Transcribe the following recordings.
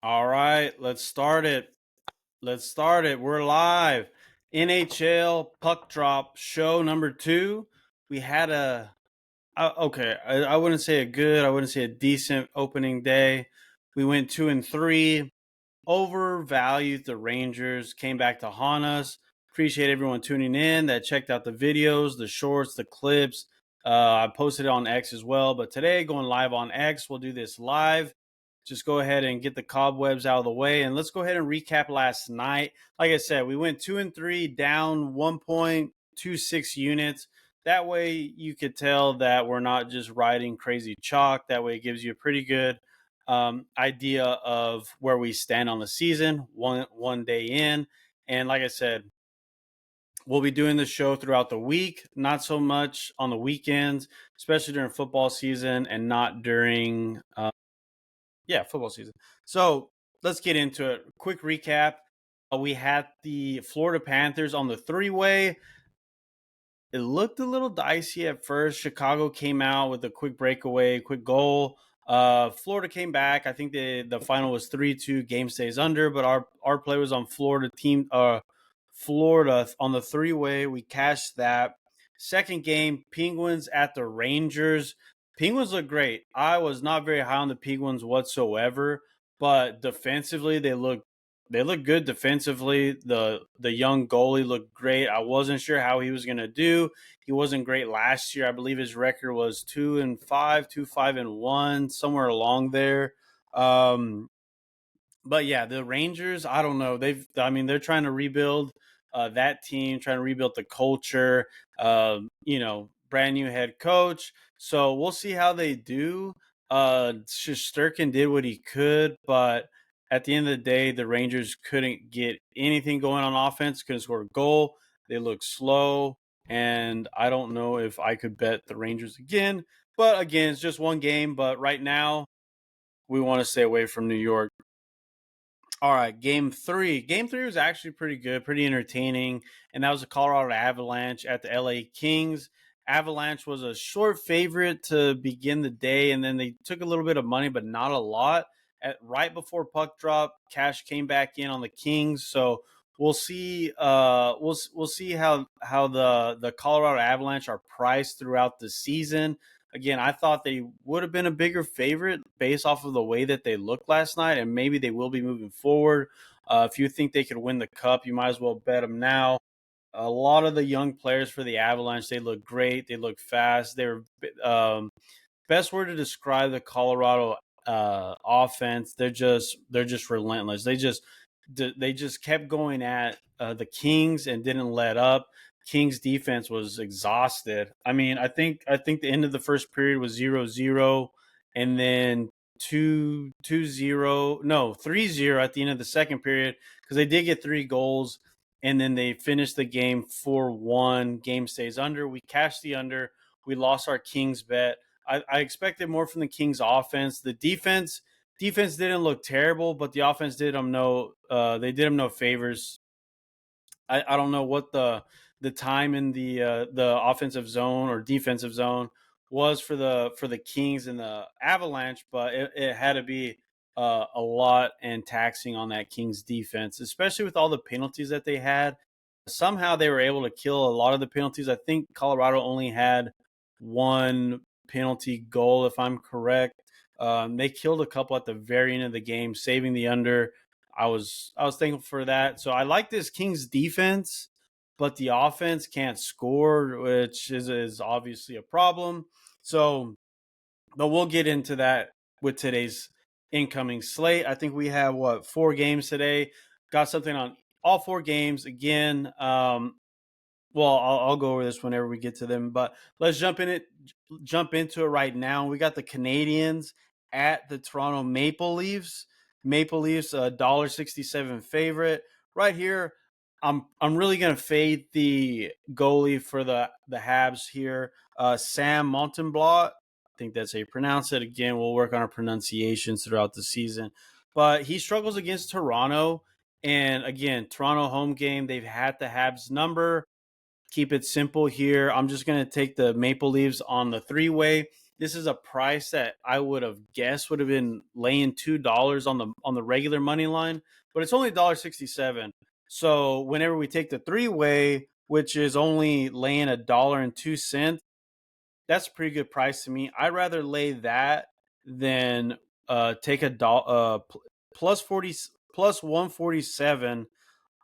All right, let's start it. We're live. NHL puck drop show number 2. We had I wouldn't say I wouldn't say a decent opening day. We went 2-3, overvalued the Rangers, came back to haunt us. Appreciate everyone tuning in that checked out the videos, the shorts, the clips. I posted it on X as well, but today going live on X, we'll do this live. Just go ahead and get the cobwebs out of the way, and let's go ahead and recap last night. Like I said, we went 2-3, down 1.26 units. That way you could tell that we're not just riding crazy chalk. That way it gives you a pretty good idea of where we stand on the season one day in. And like I said, we'll be doing the show throughout the week, not so much on the weekends, especially during football season, and not during football season. So let's get into it. Quick recap: we had the Florida Panthers on the three-way. It looked a little dicey at first. Chicago came out with a quick breakaway, quick goal. Florida came back. I think the final was 3-2. Game stays under, but our play was on Florida on the three-way. We cashed that. Second game, Penguins at the Rangers. Penguins look great. I was not very high on the Penguins whatsoever, but defensively they look good defensively. The young goalie looked great. I wasn't sure how he was going to do. He wasn't great last year. I believe his record was 2-5, 2-5-1, somewhere along there. But yeah, the Rangers, I don't know. They're trying to rebuild that team, trying to rebuild the culture. Brand new head coach. So we'll see how they do. Shesterkin did what he could, but at the end of the day, the Rangers couldn't get anything going on offense, couldn't score a goal. They look slow, and I don't know if I could bet the Rangers again. But again, it's just one game. But right now, we want to stay away from New York. All right, game three. Game three was actually pretty good, pretty entertaining, and that was the Colorado Avalanche at the LA Kings. Avalanche was a short favorite to begin the day, and then they took a little bit of money, but not a lot. Right before puck drop, cash came back in on the Kings, so we'll see. We'll see how the Colorado Avalanche are priced throughout the season. Again, I thought they would have been a bigger favorite based off of the way that they looked last night, and maybe they will be moving forward. If you think they could win the cup, you might as well bet them now. A lot of the young players for the Avalanche, they look great. They look fast. They're best word to describe the Colorado offense. They're just relentless. They just kept going at the Kings and didn't let up. Kings defense was exhausted. I think the end of the first period was 0-0, and then 2-0, no, 3-0 at the end of the second period, because they did get 3 goals, and then they finished the game 4-1. Game stays under. We cashed the under. We lost our Kings bet. I expected more from the Kings offense. The defense didn't look terrible, but the offense did them no favors. I don't know what the time in the offensive zone or defensive zone was for the Kings and the Avalanche, but it had to be a lot and taxing on that Kings defense, especially with all the penalties that they had. Somehow they were able to kill a lot of the penalties. I think Colorado only had one penalty goal, if I'm correct. They killed a couple at the very end of the game, saving the under. I was thankful for that. So I like this Kings defense, but the offense can't score, which is obviously a problem. So, but we'll get into that with today's incoming slate. I think we have 4 games today. Got something on all 4 games again. I'll go over this whenever we get to them, but let's jump into it right now. We got the Canadians at the Toronto Maple Leafs. Maple Leafs $1.67 favorite right here. I'm really gonna fade the goalie for the Habs here, Sam Montembeault. I think that's how you pronounce it. Again, we'll work on our pronunciations throughout the season, but he struggles against Toronto. And again, Toronto home game, they've had the Habs number. Keep it simple here. I'm just going to take the Maple Leafs on the three-way. this is a price that I would have guessed would have been laying $2 on the regular money line, but it's only $1.67. So whenever we take the three-way, which is only laying $1.02, that's a pretty good price to me. I'd rather lay that than take a plus 40 plus 147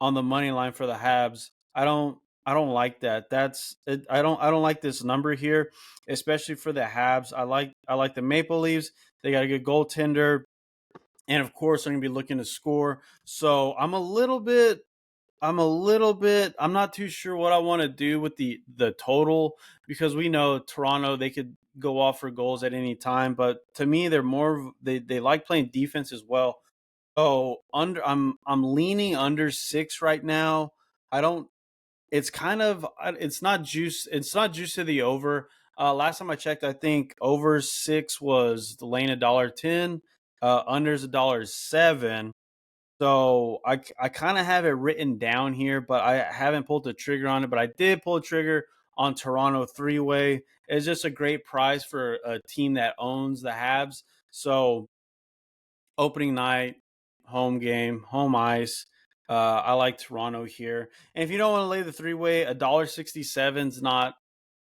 on the money line for the Habs. I don't like that. I don't like this number here, especially for the Habs. I like the Maple Leafs. They got a good goaltender, and of course, they're going to be looking to score. So I'm not too sure what I want to do with the total, because we know Toronto, they could go off for goals at any time, but to me they like playing defense as well. So I'm leaning under 6 right now. I don't it's kind of it's not juice to the over. Last time I checked, I think over 6 was the lane $1.10, under's $1.07. So I kind of have it written down here, but I haven't pulled the trigger on it. But I did pull the trigger on Toronto three-way. It's just a great price for a team that owns the Habs. So opening night, home game, home ice. I like Toronto here. And if you don't want to lay the three-way, $1.67 is not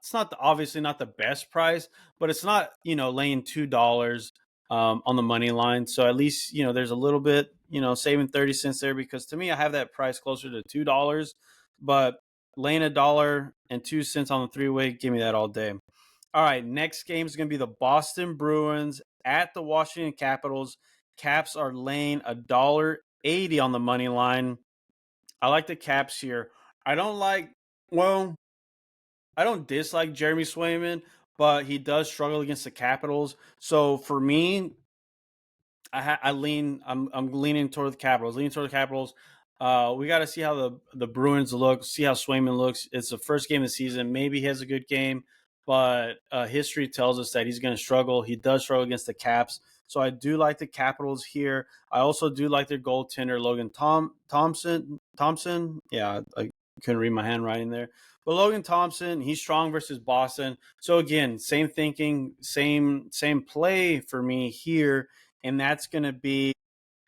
it's not obviously not the best price, but it's not laying $2 on the money line. So at least there's a little bit saving 30 cents there, because to me I have that price closer to $2, but laying $1.02 on the three-way, give me that all day. All right, next game is going to be the Boston Bruins at the Washington Capitals. Caps are laying $1.80 on the money line. I like the Caps here. I don't like well. I don't dislike Jeremy Swayman, but he does struggle against the Capitals. So for me, I'm leaning toward the Capitals. Leaning toward the Capitals. We got to see how the Bruins look. See how Swayman looks. It's the first game of the season. Maybe he has a good game, but history tells us that he's going to struggle. He does struggle against the Caps. So I do like the Capitals here. I also do like their goaltender Logan Thompson. Thompson. Yeah, I couldn't read my handwriting there. But Logan Thompson, he's strong versus Boston. So again, same thinking, same play for me here, and that's going to be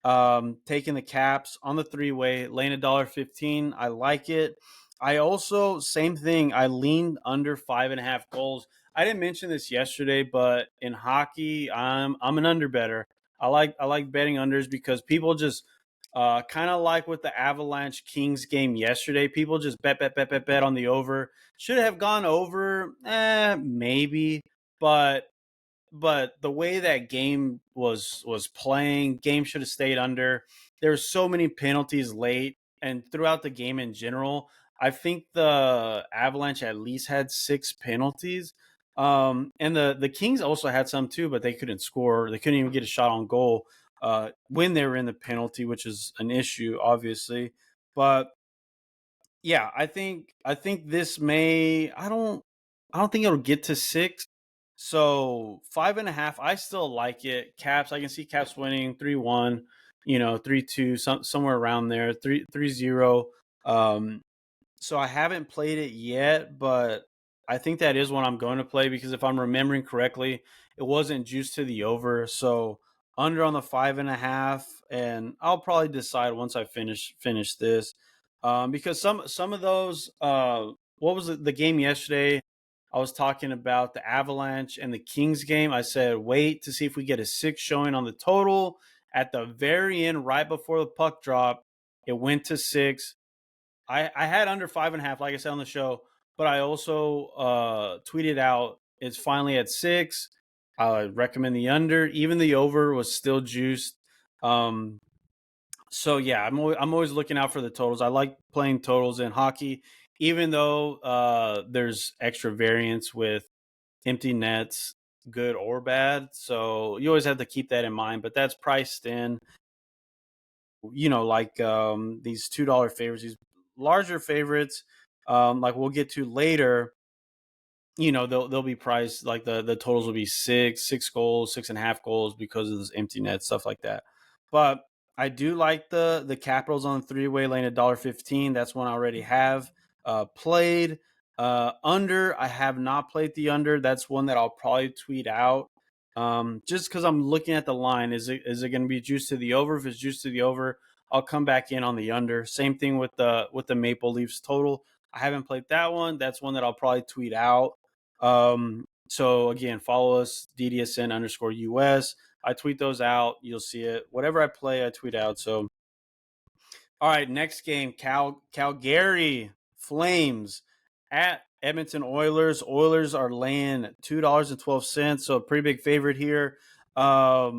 taking the Caps on the three-way, laying $1.15. I like it. I also, same thing, I leaned under 5.5 goals. I didn't mention this yesterday, but in hockey, I'm an under better. I like betting unders, because people just kind of like with the Avalanche Kings game yesterday. People just bet on the over. Should it have gone over? Maybe, but the way that game was playing, game should have stayed under. There were so many penalties late and throughout the game in general. I think the Avalanche at least had 6 penalties. And the Kings also had some too, but they couldn't score. They couldn't even get a shot on goal when they were in the penalty, which is an issue, obviously. But yeah, I think this may I don't think it'll get to 6. So 5.5, I still like it. Caps, I can see Caps winning 3-1, 3-2, somewhere around there, 3-0. So I haven't played it yet, but I think that is one I'm going to play, because if I'm remembering correctly, it wasn't juiced to the over. So under on the 5.5, and I'll probably decide once I finish this, because some of those. What was the game yesterday? I was talking about the Avalanche and the Kings game. I said wait to see if we get a 6 showing on the total. At the very end, right before the puck drop, it went to 6. I had under 5.5, like I said on the show, but I also tweeted out it's finally at 6. I recommend the under. Even the over was still juiced. Um, so yeah, I'm always looking out for the totals. I like playing totals in hockey, even though there's extra variance with empty nets, good or bad. So you always have to keep that in mind. But that's priced in, like these $2 favorites, these larger favorites, like we'll get to later. They'll be priced like the totals will be 6 goals, 6.5 goals, because of this empty net stuff like that. But I do like the Capitals on the three-way lane $1.15. That's one I already have played. Under, I have not played the under. That's one that I'll probably tweet out. Just because I'm looking at the line. Is it going to be juice to the over? If it's juice to the over, I'll come back in on the under. Same thing with the Maple Leafs total. I haven't played that one. That's one that I'll probably tweet out. So again, follow us, DDSN_US. I tweet those out. You'll see it. Whatever I play, I tweet out. So all right, next game, Calgary Flames at Edmonton Oilers. Oilers are laying $2.12, so a pretty big favorite here. I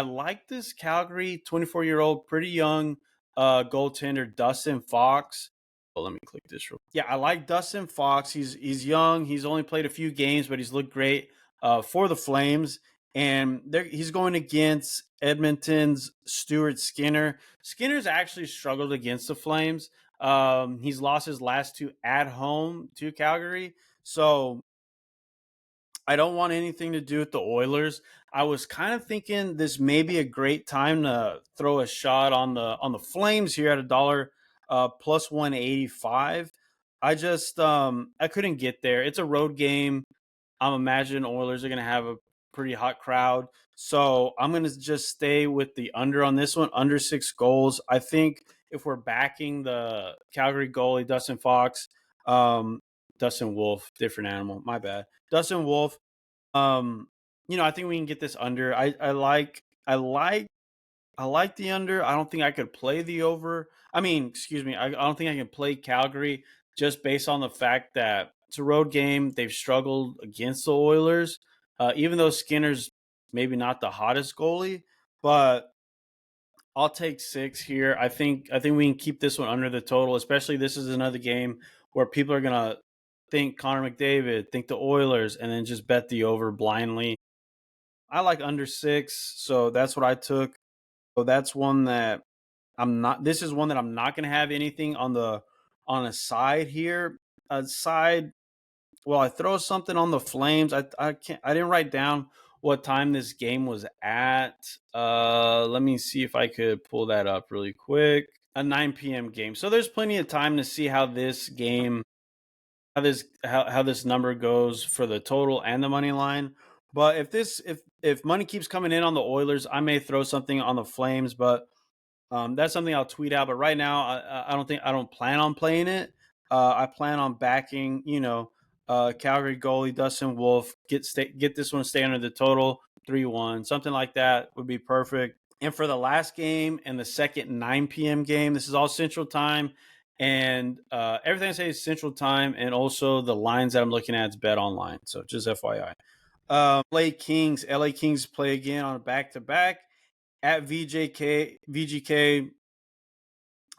like this Calgary 24-year-old, pretty young goaltender Dustin Fox. Oh, let me click this real. Yeah, I like Dustin Fox. He's young. He's only played a few games, but he's looked great for the Flames. And he's going against Edmonton's Stuart Skinner. Skinner's actually struggled against the Flames. He's lost his last two at home to Calgary. So I don't want anything to do with the Oilers. I was kind of thinking this may be a great time to throw a shot on the Flames here at a dollar plus 185. I couldn't get there. It's a road game. I'm imagining Oilers are going to have a pretty hot crowd. So I'm going to just stay with the under on this one, under 6 goals. I think if we're backing the Calgary goalie, Dustin Fox, Dustin Wolf, different animal, my bad. Dustin Wolf, I think we can get this under. I like the under. I don't think I could play the over. I mean, excuse me. I don't think I can play Calgary just based on the fact that it's a road game. They've struggled against the Oilers, even though Skinner's maybe not the hottest goalie. But I'll take 6 here. I think we can keep this one under the total. Especially this is another game where people are gonna think Connor McDavid, think the Oilers, and then just bet the over blindly. I like under 6, so that's what I took. So that's one that I'm not. This is one that I'm not going to have anything on a side here. A side. Well, I throw something on the Flames. I can't. I didn't write down what time this game was at. Let me see if I could pull that up really quick. A 9 p.m. game. So there's plenty of time to see how this game, how this number goes for the total and the money line. But if money keeps coming in on the Oilers, I may throw something on the Flames. But that's something I'll tweet out. But right now, I don't plan on playing it. I plan on backing, Calgary goalie Dustin Wolf. Get this one, stay under the total 3-1, something like that would be perfect. And for the last game and the second 9 p.m. game, this is all Central Time, and everything I say is Central Time, and also the lines that I'm looking at is Bet Online. So just FYI. LA Kings play again on a back-to-back at VGK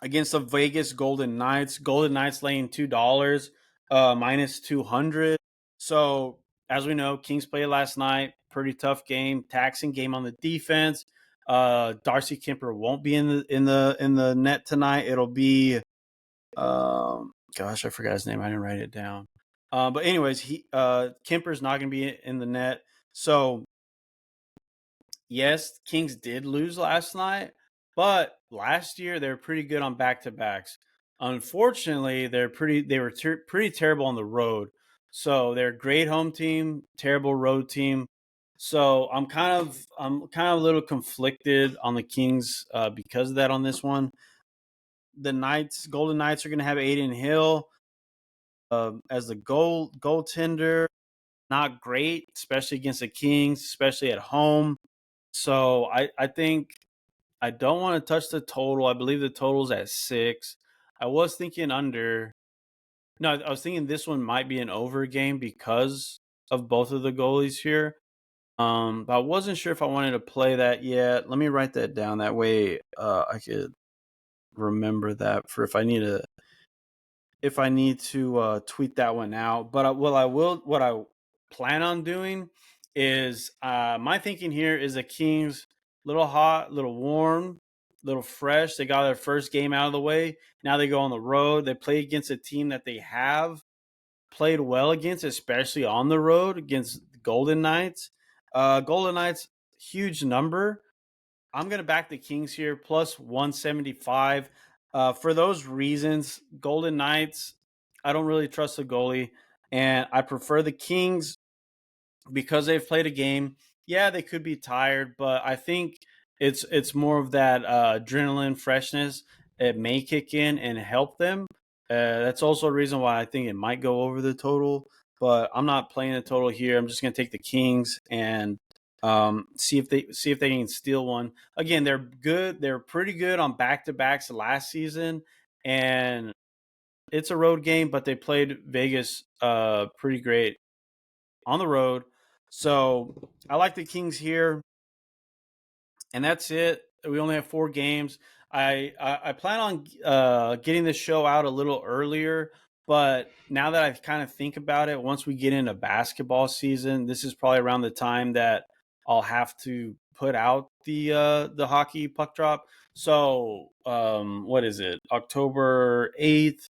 against the Vegas Golden Knights. Golden Knights laying $2, minus 200. So as we know, Kings played last night. Pretty tough game, taxing game on the defense. Darcy Kemper won't be in the net tonight. It'll be, gosh, I forgot his name. I didn't write it down. But anyways, Kemper's not going to be in the net. So yes, Kings did lose last night, but last year they were pretty good on back-to-backs. Unfortunately, they were pretty terrible on the road. So they're a great home team, terrible road team. So I'm kind of a little conflicted on the Kings because of that on this one. The Golden Knights are going to have Aiden Hill as the goaltender. Not great, especially against the Kings, especially at home. So I think I don't want to touch the total. I believe the total's at 6. I was thinking under. No, I was thinking this one might be an over game because of both of the goalies here. But I wasn't sure if I wanted to play that yet. Let me write that down. That way, I could remember that for if I need to tweet that one out. But what I plan on doing is my thinking here is the Kings little hot, little warm, little fresh. They got their first game out of the way. Now they go on the road. They play against a team that they have played well against, especially on the road against Golden Knights. Golden Knights, huge number. I'm going to back the Kings here, plus 175. For those reasons, Golden Knights, I don't really trust the goalie, and I prefer the Kings because they've played a game. Yeah, they could be tired, but I think it's more of that adrenaline freshness. It may kick in and help them. That's also a reason why I think it might go over the total. But I'm not playing the total here. I'm just going to take the Kings and see if they can steal one. Again, they're good. They're pretty good on back to backs last season, and it's a road game, but they played Vegas pretty great on the road. So I like the Kings here, and that's it. We only have 4 games. I plan on getting the show out a little earlier, but now that I kind of think about it, once we get into basketball season, this is probably around the time that I'll have to put out the hockey puck drop. So what is it? October 8th.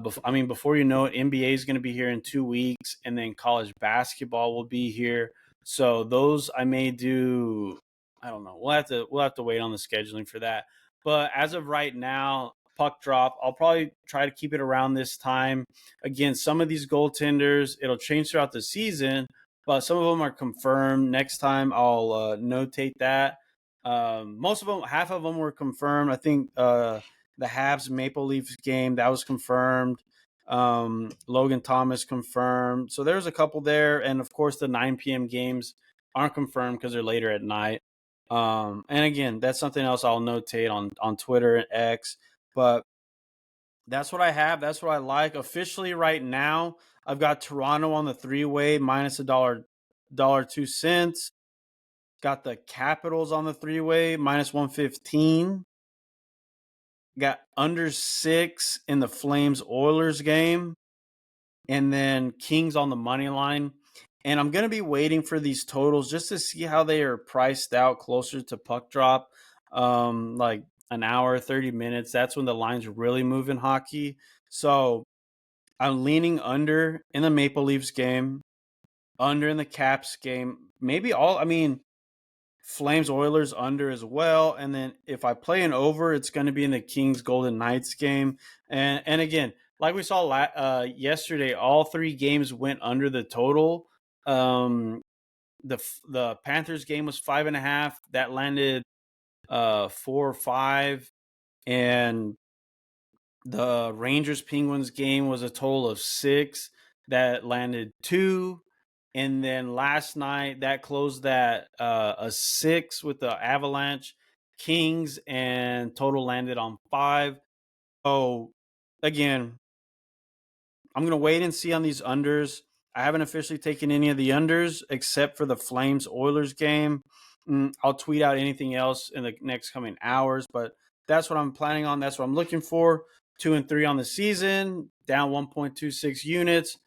Before you know it, NBA is going to be here in 2 weeks, and then college basketball will be here. So those I may do. I don't know. We'll have to wait on the scheduling for that. But as of right now, puck drop. I'll probably try to keep it around this time. Again, some of these goaltenders, it'll change throughout the season, but some of them are confirmed. Next time, I'll notate that. Most of them, half of them were confirmed. I think. The Habs Maple Leafs game that was confirmed. Logan Thomas confirmed. So there's a couple there, and of course the 9 p.m. games aren't confirmed because they're later at night. And again, that's something else I'll notate on Twitter and X. But that's what I have. That's what I like. Officially, right now, I've got Toronto on the 3-way minus $1.02. Got the Capitals on the 3-way minus 115. Got under 6 in the Flames Oilers game, and then Kings on the money line. And I'm going to be waiting for these totals just to see how they are priced out closer to puck drop, like an hour, 30 minutes. That's when the lines really move in hockey. So I'm leaning under in the Maple Leafs game, under in the Caps game. Maybe Flames Oilers under as well. And then if I play an over, it's going to be in the Kings Golden Knights game. And again, like we saw yesterday, all 3 games went under the total. The Panthers game was 5.5. That landed 4 or 5, and the Rangers Penguins game was a total of 6. That landed 2. And then last night that closed at a 6 with the Avalanche Kings, and total landed on 5. So again, I'm going to wait and see on these unders. I haven't officially taken any of the unders except for the Flames Oilers game. I'll tweet out anything else in the next coming hours, but that's what I'm planning on. That's what I'm looking for. 2-3 on the season, down 1.26 units.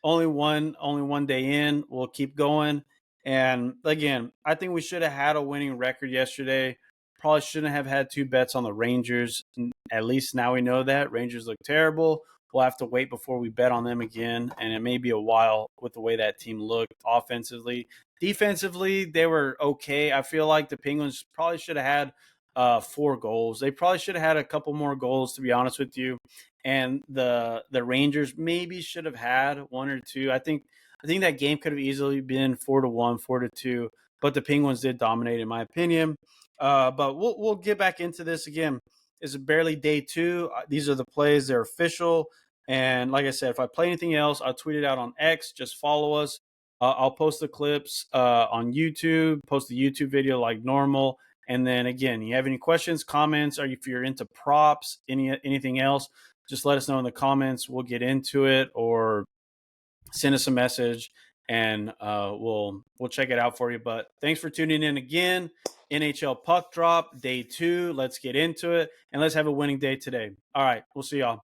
Only one day in. We'll keep going. And again, I think we should have had a winning record yesterday. Probably shouldn't have had 2 bets on the Rangers. At least now we know that. Rangers look terrible. We'll have to wait before we bet on them again, and it may be a while with the way that team looked offensively. Defensively, they were okay. I feel like the Penguins probably should have had 4 goals. They probably should have had a couple more goals, to be honest with you. And the Rangers maybe should have had 1 or 2. I think that game could have easily been 4-1, 4-2, but the Penguins did dominate, in my opinion. But we'll get back into this again. It's barely day 2. These are the plays. They're official. And like I said, if I play anything else, I'll tweet it out on X. Just follow us. I'll post the clips on YouTube, post the YouTube video like normal. And then again, you have any questions, comments, or if you're into props, anything else, just let us know in the comments. We'll get into it, or send us a message, and we'll check it out for you. But thanks for tuning in again. NHL Puck Drop Day 2. Let's get into it, and let's have a winning day today. All right, we'll see y'all.